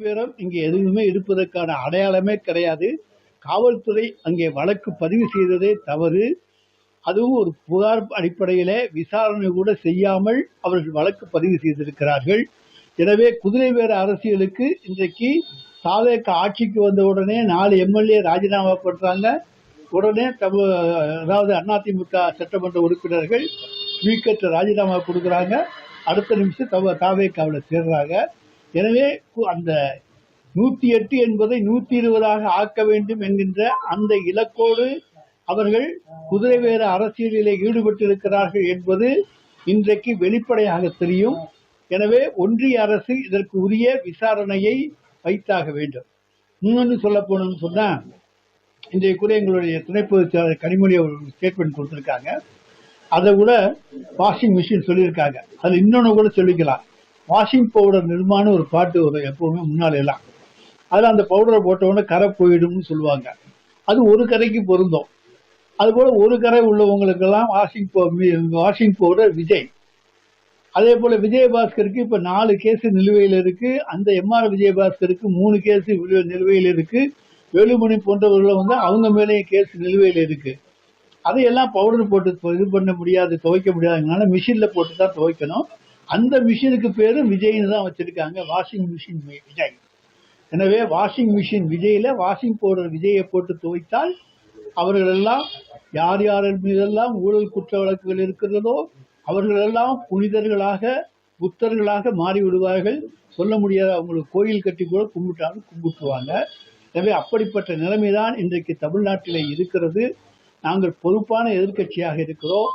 பேரம் இங்கே எதுவுமே இருப்பதற்கான அடையாளமே கிடையாது. காவல்துறை அங்கே வழக்கு பதிவு செய்ததே தவறு. அதுவும் ஒரு புகார் அடிப்படையில விசாரணை கூட செய்யாமல் அவர்கள் வழக்கு பதிவு செய்திருக்கிறார்கள். எனவே குதிரை பேர அரசியலுக்கு இன்றைக்கு தாவேக ஆட்சிக்கு வந்த உடனே 4 எம்எல்ஏ ராஜினாமா பண்றாங்க. உடனே அதாவது அதிமுக சட்டமன்ற உறுப்பினர்கள் ஸ்பீக்கர் ராஜினாமா கொடுக்குறாங்க. அடுத்த நிமிஷம் தாவேகாவில் சேர்றாங்க. எனவே அந்த 108 என்பதை 120ஆக ஆக்க வேண்டும் என்கின்ற அந்த இலக்கோடு அவர்கள் குதிரை பேர அரசியலிலே ஈடுபட்டிருக்கிறார்கள் என்பது இன்றைக்கு வெளிப்படையாக தெரியும். எனவே ஒன்றிய அரசு இதற்கு உரிய விசாரணையை வைத்தாக வேண்டும். இன்னொன்று சொல்ல போனோம்னு சொன்னா, இன்றைய கூட எங்களுடைய துணை பொதுச் செயலாளர் கனிமொழி அவர்கள் ஸ்டேட்மெண்ட் கொடுத்திருக்காங்க. அதை கூட வாஷிங் மிஷின் சொல்லியிருக்காங்க. அதில் இன்னொன்று கூட சொல்லிக்கலாம். வாஷிங் பவுடர் நிர்மான்னு ஒரு பாட்டு வரும் எப்பவுமே முன்னால எல்லாம். அதில் அந்த பவுடரை போட்டவுடனே கரை போயிடும்னு சொல்லுவாங்க. அது ஒரு கரைக்கு பொருந்தும். அதுபோல ஒரு கரை உள்ளவங்களுக்கெல்லாம் வாஷிங் பவுடர் விஜய். அதே போல விஜயபாஸ்கருக்கு இப்ப 4 கேஸ் நிலுவையில் இருக்கு. அந்த எம்ஆர் விஜயபாஸ்கருக்கு 3 கேஸ் நிலுவையில் இருக்கு. வேலுமணி போன்றவர்கள் அவங்க மேலேயும் கேஸ் நிலுவையில் இருக்கு. அதையெல்லாம் பவுடர் போட்டு இது பண்ண முடியாது, துவைக்க முடியாதுனால மிஷின்ல போட்டு தான் துவைக்கணும். அந்த மிஷினுக்கு பேரு விஜய்னு தான் வச்சிருக்காங்க, வாஷிங் மிஷின் விஜய். எனவே வாஷிங் மிஷின் விஜயில வாஷிங் பவுடர் விஜயை போட்டு துவைத்தால் அவர்கள் எல்லாம் யார் யாரின் மீதெல்லாம் ஊழல் குற்ற வழக்குகள் இருக்கிறதோ அவர்களெல்லாம் புனிதர்களாக புத்தர்களாக மாறிவிடுவார்கள். சொல்ல முடியாத அவங்களுக்கு கோயில் கட்டி கூட கும்பிட்டாலும் கும்பிட்டுருவாங்க. எனவே அப்படிப்பட்ட நிலைமைதான் இன்றைக்கு தமிழ்நாட்டிலே இருக்கிறது. நாங்கள் பொறுப்பான எதிர்க்கட்சியாக இருக்கிறோம்.